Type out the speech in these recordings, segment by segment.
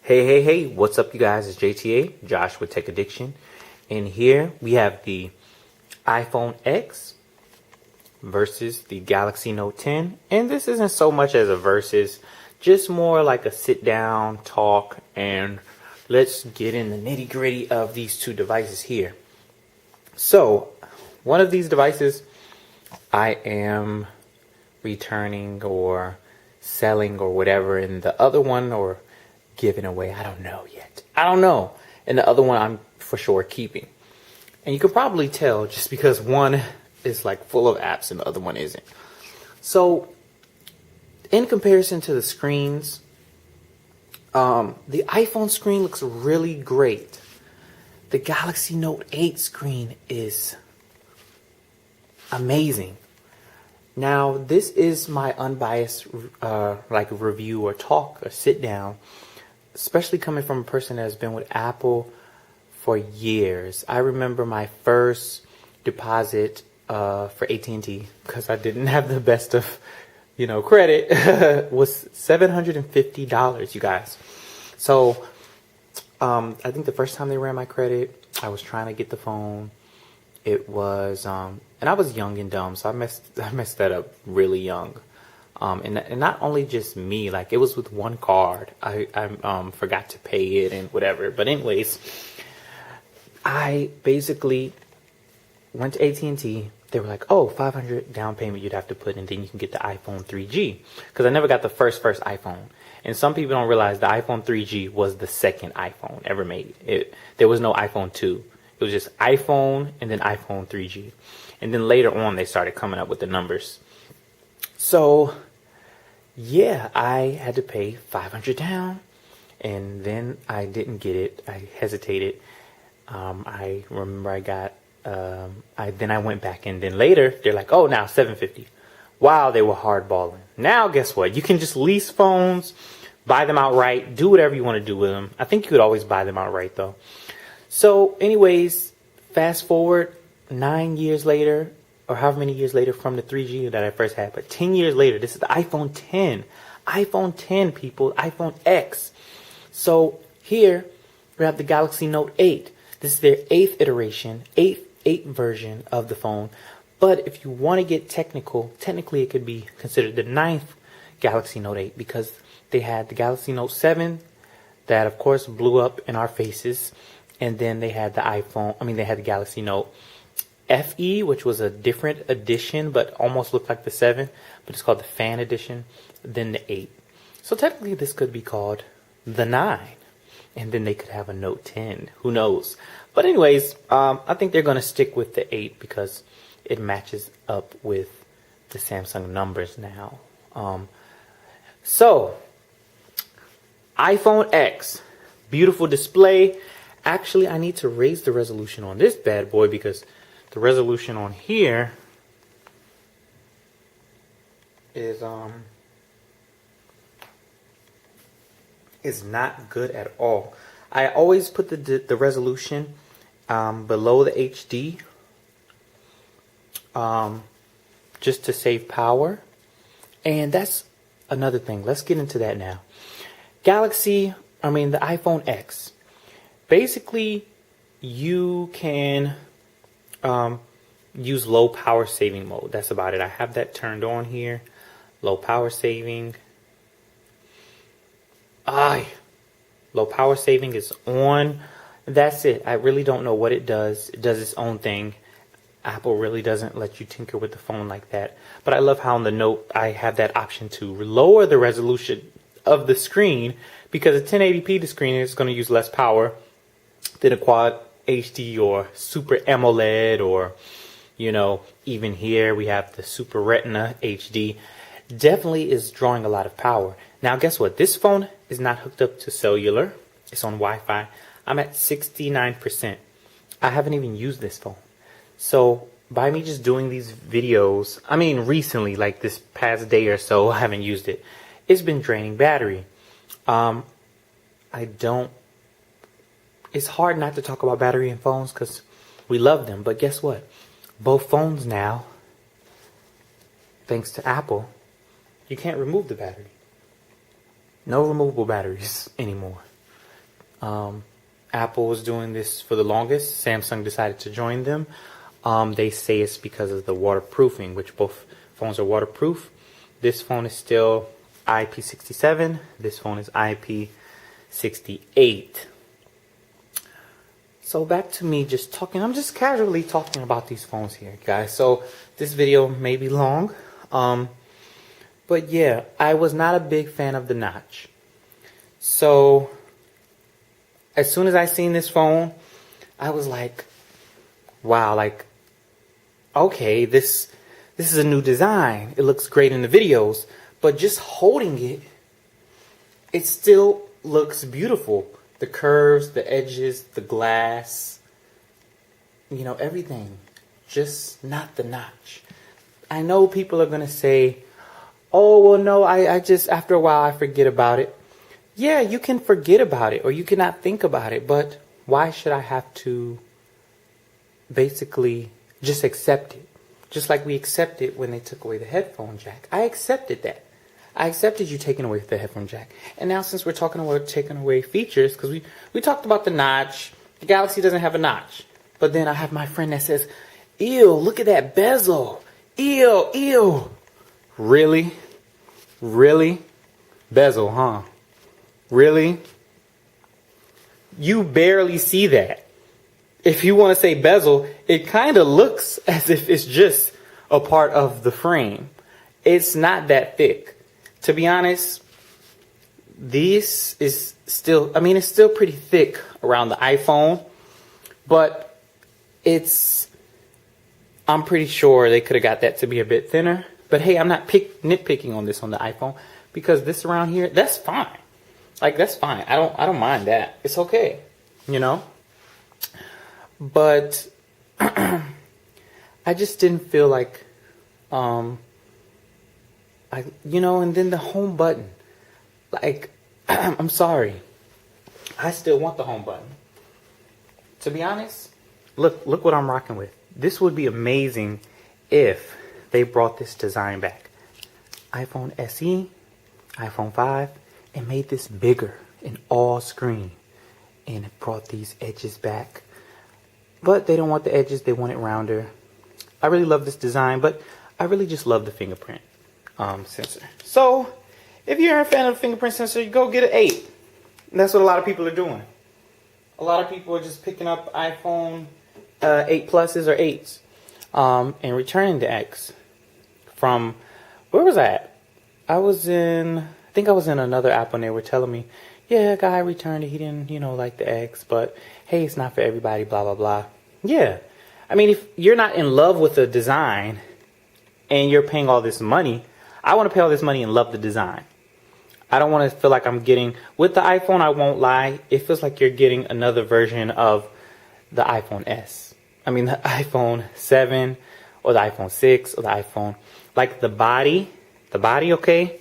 Hey, what's up, you guys? It's JTA, Josh with Tech Addiction. And here we have the iPhone X versus the Galaxy Note 10. And this isn't so much as a versus, just more like a sit down talk. And let's get in the nitty gritty of these two devices here. So, one of these devices I am returning or selling or whatever, and the other one, or giving away, I don't know yet. I don't know. And the other one I'm for sure keeping. And you can probably tell just because one is like full of apps and the other one isn't. So in comparison to the screens, the iPhone screen looks really great. The Galaxy Note 8 screen is amazing. Now, this is my unbiased like review or talk or sit down, especially coming from a person that has been with Apple for years. I remember my first deposit for AT&T, because I didn't have the best of, credit, was $750, you guys. So I think the first time they ran my credit, I was trying to get the phone. It was, and I was young and dumb, so I messed that up really young. And not only just me, like it was with one card. I forgot to pay it and whatever. But anyways, I basically went to AT&T. They were like, oh, $500 down payment you'd have to put, and then you can get the iPhone 3G. Because I never got the first iPhone. And some people don't realize the iPhone 3G was the second iPhone ever made. There was no iPhone 2. It was just iPhone and then iPhone 3G. And then later on, they started coming up with the numbers. So, yeah, I had to pay $500 down. And then I didn't get it. I hesitated. I remember I got, then I went back. And then later, they're like, oh, now $750. Wow, they were hardballing. Now, guess what? You can just lease phones, buy them outright, do whatever you want to do with them. I think you could always buy them outright, though. So, anyways, fast forward 9 years later, or however many years later from the 3G that I first had, but 10 years later, this is the iPhone 10. iPhone 10, people, iPhone X. So, here, we have the Galaxy Note 8. This is their 8th iteration, 8th version of the phone. But if you want to get technical, technically it could be considered the 9th Galaxy Note 8, because they had the Galaxy Note 7 that, of course, blew up in our faces. And then they had they had the Galaxy Note FE, which was a different edition, but almost looked like the 7, but it's called the Fan Edition, then the 8. So technically this could be called the 9, and then they could have a Note 10, who knows. But anyways, I think they're going to stick with the 8 because it matches up with the Samsung numbers now. So, iPhone X, beautiful display. Actually, I need to raise the resolution on this bad boy because the resolution on here is not good at all. I always put the resolution below the HD just to save power. And that's another thing. Let's get into that now. The iPhone X. Basically, you can use low power saving mode. That's about it. I have that turned on here. Low power saving. Low power saving is on. That's it. I really don't know what it does. It does its own thing. Apple really doesn't let you tinker with the phone like that. But I love how on the Note I have that option to lower the resolution of the screen, because a 1080p the screen is going to use less power than a Quad HD or Super AMOLED, or even here we have the Super Retina HD. Definitely is drawing a lot of power. Now guess what? This phone is not hooked up to cellular. It's on Wi-Fi. I'm at 69%. I haven't even used this phone. So by me just doing these videos, recently, like this past day or so, I haven't used it. It's been draining battery. It's hard not to talk about battery in phones because we love them. But guess what? Both phones now, thanks to Apple, you can't remove the battery. No removable batteries anymore. Apple was doing this for the longest. Samsung decided to join them. They say it's because of the waterproofing, which both phones are waterproof. This phone is still IP67. This phone is IP68. So back to me just talking. I'm just casually talking about these phones here, guys. So this video may be long. But yeah, I was not a big fan of the notch. So as soon as I seen this phone, I was like, wow, like, okay, this is a new design. It looks great in the videos, but just holding it, it still looks beautiful. The curves, the edges, the glass, you know, everything. Just not the notch. I know people are going to say, oh, well, no, I just, after a while, I forget about it. Yeah, you can forget about it or you cannot think about it, but why should I have to basically just accept it? Just like we accepted when they took away the headphone jack. I accepted that. I accepted you taking away the headphone jack. And now since we're talking about taking away features, because we talked about the notch, the Galaxy doesn't have a notch. But then I have my friend that says, ew, look at that bezel. Ew, ew. Really? Really? Bezel, huh? Really? You barely see that. If you want to say bezel, it kind of looks as if it's just a part of the frame. It's not that thick. To be honest, this is still, I mean, it's still pretty thick around the iPhone, but I'm pretty sure they could have got that to be a bit thinner. But hey, I'm not nitpicking on this on the iPhone, because this around here, that's fine. Like, that's fine. I don't mind that. It's okay, you know? But I just didn't feel like, you know, and then the home button. Like, I'm sorry. I still want the home button. To be honest, look what I'm rocking with. This would be amazing if they brought this design back. iPhone SE, iPhone 5, and made this bigger in all screen. And it brought these edges back. But they don't want the edges, they want it rounder. I really love this design, but I really just love the fingerprint sensor. So, if you're a fan of the fingerprint sensor, you go get an 8. And that's what a lot of people are doing. A lot of people are just picking up iPhone 8 Pluses or 8s and returning the X. From, where was I at? I think I was in another app when they were telling me, yeah, a guy returned it, he didn't, you know, like the X, but hey, it's not for everybody, blah, blah, blah. Yeah. I mean, if you're not in love with the design and you're paying all this money, I want to pay all this money and love the design. I don't want to feel like I'm getting, with the iPhone, I won't lie, it feels like you're getting another version of the iPhone S. I mean, the iPhone 7 or the iPhone 6 or the iPhone, like the body, okay,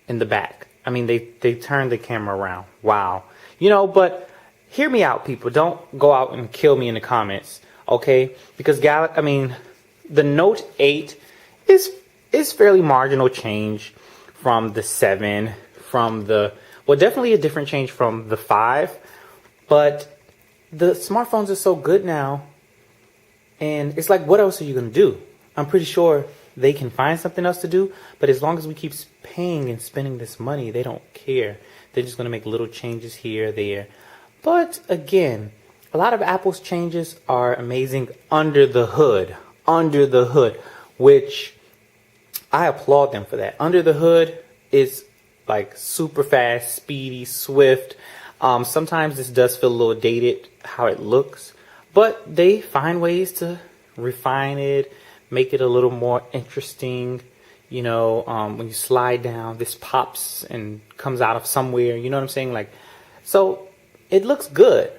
and the back. I mean, they turned the camera around. Wow. You know, but hear me out, people. Don't go out and kill me in the comments, okay? Because the Note 8 is fairly marginal change from the 7, from the, well, definitely a different change from the 5, but the smartphones are so good now, and it's like, what else are you going to do? I'm pretty sure they can find something else to do, but as long as we keep paying and spending this money, they don't care. They're just going to make little changes here, there. But again, a lot of Apple's changes are amazing under the hood, which I applaud them for that. Under the hood is like super fast, speedy, swift. Sometimes this does feel a little dated, how it looks, but they find ways to refine it, make it a little more interesting. You know, when you slide down, this pops and comes out of somewhere. You know what I'm saying? Like, so it looks good.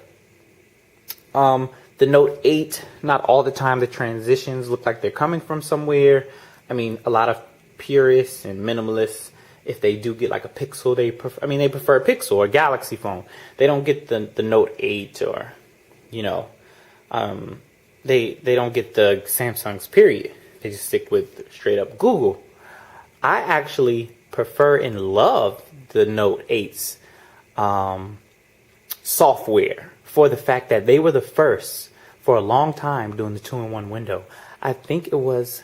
The Note 8, not all the time the transitions look like they're coming from somewhere. I mean, a lot of purists and minimalists, if they do get like a Pixel, they prefer a Pixel or a Galaxy phone. They don't get the Note 8 or, you know, they don't get the Samsungs, period. They just stick with straight up Google. I actually prefer and love the Note 8's software for the fact that they were the first for a long time doing the 2-in-1 window. I think it was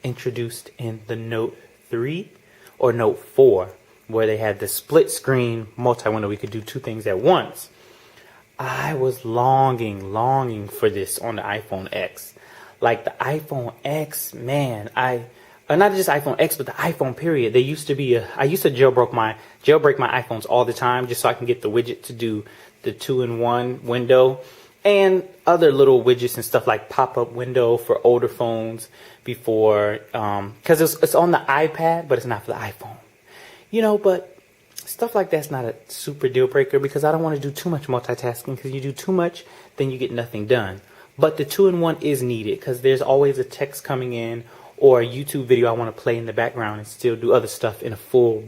introduced in the Note 3 or Note 4, where they had the split screen multi-window. We could do two things at once. I was longing for this on the iPhone X. Like the iPhone X, man, not just iPhone X, but the iPhone period. There used to be I used to jailbreak my iPhones all the time just so I can get the widget to do the 2-in-1 window and other little widgets and stuff like pop-up window for older phones before, because it's on the iPad, but it's not for the iPhone. But stuff like that's not a super deal breaker because I don't want to do too much multitasking, because you do too much, then you get nothing done. But the 2-in-1 is needed because there's always a text coming in or a YouTube video I want to play in the background and still do other stuff in a full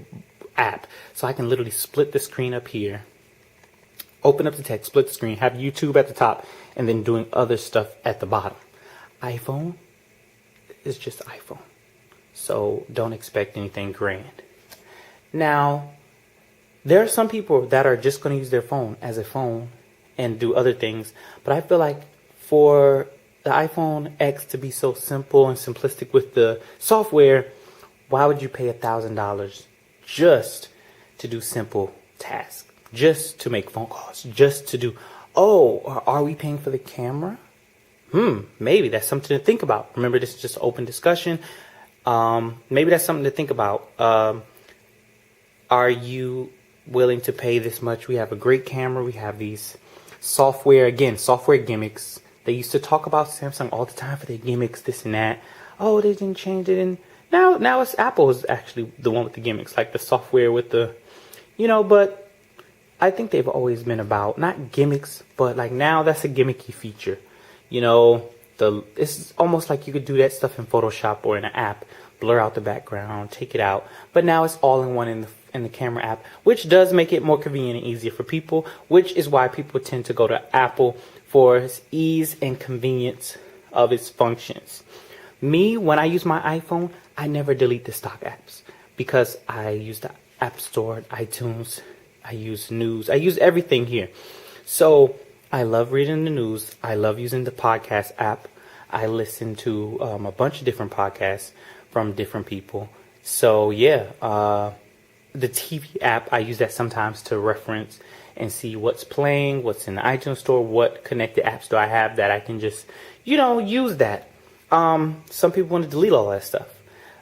app. So I can literally split the screen up here, open up the text, split the screen, have YouTube at the top, and then doing other stuff at the bottom. iPhone is just iPhone. So don't expect anything grand. Now, there are some people that are just going to use their phone as a phone and do other things. But I feel like for the iPhone X to be so simple and simplistic with the software, why would you pay $1,000 just to do simple tasks? Just to make phone calls? Just to do, are we paying for the camera? Maybe that's something to think about. Remember, this is just open discussion. Maybe that's something to think about. Are you willing to pay this much? We have a great camera. We have these software gimmicks. They used to talk about Samsung all the time for their gimmicks, this and that. Oh, they didn't change it. And now it's Apple is actually the one with the gimmicks, like the software with the, but I think they've always been about, not gimmicks, but like now that's a gimmicky feature. It's almost like you could do that stuff in Photoshop or in an app, blur out the background, take it out. But now it's all in one in the camera app, which does make it more convenient and easier for people, which is why people tend to go to Apple for its ease and convenience of its functions. Me, when I use my iPhone, I never delete the stock apps because I use the App Store, iTunes, I use news, I use everything here. So I love reading the news. I love using the podcast app. I listen to a bunch of different podcasts from different people. So yeah, the TV app, I use that sometimes to reference and see what's playing, what's in the iTunes store, what connected apps do I have that I can just, use that. Some people want to delete all that stuff.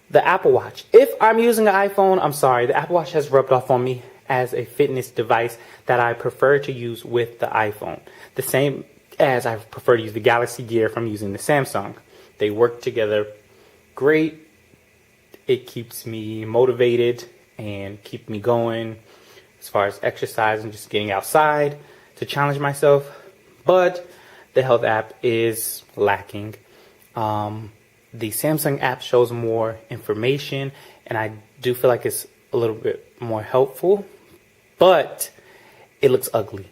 The Apple Watch. If I'm using an iPhone, I'm sorry, the Apple Watch has rubbed off on me as a fitness device that I prefer to use with the iPhone. The same as I prefer to use the Galaxy Gear from using the Samsung. They work together great. It keeps me motivated and keep me going as far as exercise and just getting outside to challenge myself. But the health app is lacking. The Samsung app shows more information, and I do feel like it's a little bit more helpful, but it looks ugly.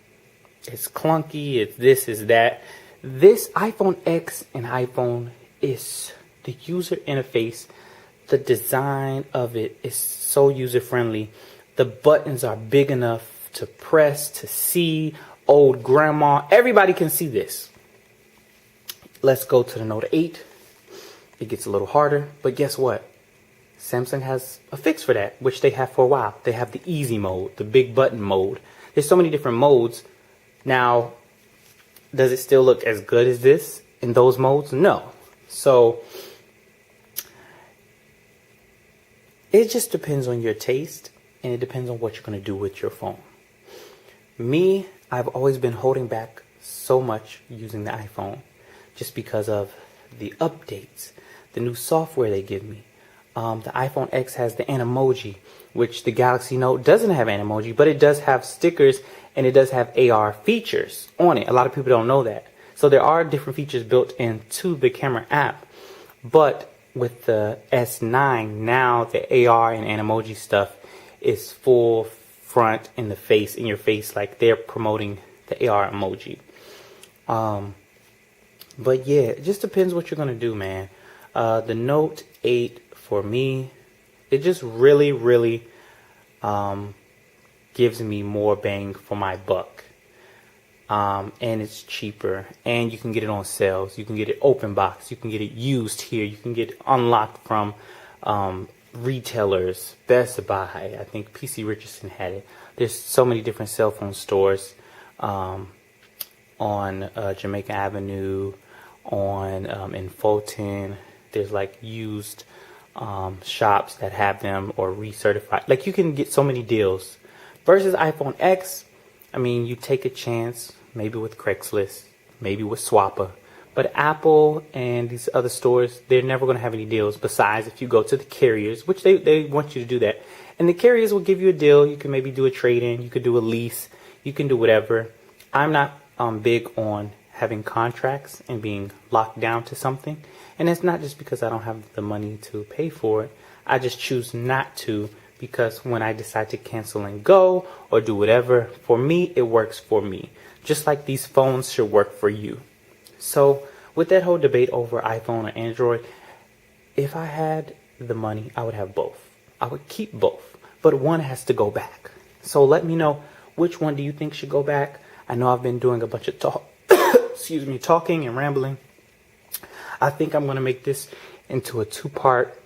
It's clunky, it's this, it's that. This iPhone X and iPhone is the user interface. The design of it is so user-friendly. The buttons are big enough to press, to see. Old grandma, everybody can see this. Let's go to the Note 8. It gets a little harder, but guess what? Samsung has a fix for that, which they have for a while. They have the easy mode, the big button mode. There's so many different modes. Now, does it still look as good as this in those modes? No. So it just depends on your taste, and it depends on what you're going to do with your phone. Me, I've always been holding back so much using the iPhone just because of the updates, the new software they give me. The iPhone X has the Animoji, which the Galaxy Note doesn't have Animoji, but it does have stickers and it does have AR features on it. A lot of people don't know that. So there are different features built into the camera app, but with the S9, now the AR and Animoji stuff is full front in your face, like they're promoting the AR emoji. But yeah, it just depends what you're going to do, man. The Note 8 for me, it just really gives me more bang for my buck. and it's cheaper, and you can get it on sales. You can get it open box. You can get it used here. You can get it unlocked from retailers, Best Buy. I think PC Richardson had it. There's so many different cell phone stores on Jamaica Avenue, on in Fulton. There's like used shops that have them, or recertified. Like, you can get so many deals. Versus iPhone X, I mean, you take a chance, maybe with Craigslist, maybe with Swapper. But Apple and these other stores, they're never going to have any deals. Besides, if you go to the carriers, which they want you to do that. And the carriers will give you a deal. You can maybe do a trade-in. You could do a lease. You can do whatever. I'm not big on having contracts and being locked down to something. And it's not just because I don't have the money to pay for it. I just choose not to, because when I decide to cancel and go or do whatever, for me, it works for me. Just like these phones should work for you. So with that whole debate over iPhone or Android, if I had the money, I would have both. I would keep both, but one has to go back. So let me know, which one do you think should go back? I know I've been doing a bunch of talking and rambling. I think I'm going to make this into a 2-part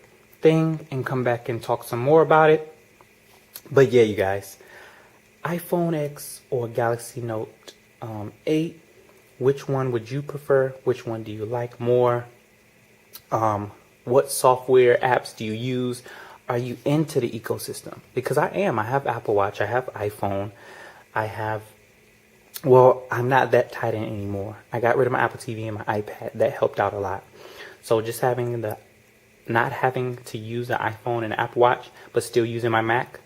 thing and come back and talk some more about it. But yeah, you guys, iPhone X or Galaxy Note 8, which one would you prefer? Which one do you like more? What software apps do you use? Are you into the ecosystem? Because I am. I have Apple Watch. I have iPhone. I'm not that tied in anymore. I got rid of my Apple TV and my iPad. That helped out a lot. So just not having to use the iPhone and Apple Watch, but still using my Mac,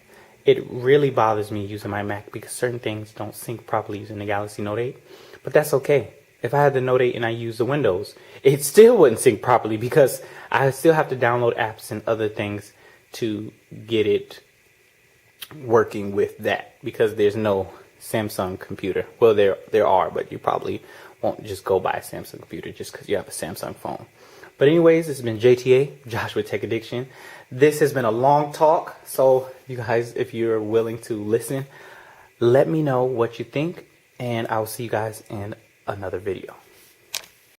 it really bothers me using my Mac because certain things don't sync properly using the Galaxy Note 8. But that's okay. If I had the Note 8 and I used the Windows, it still wouldn't sync properly because I still have to download apps and other things to get it working with that, because there's no Samsung computer. Well, there are, but you probably won't just go buy a Samsung computer just because you have a Samsung phone. But anyways, this has been JTA, Joshua Tech Addiction. This has been a long talk, so you guys, if you're willing to listen, let me know what you think, and I'll see you guys in another video.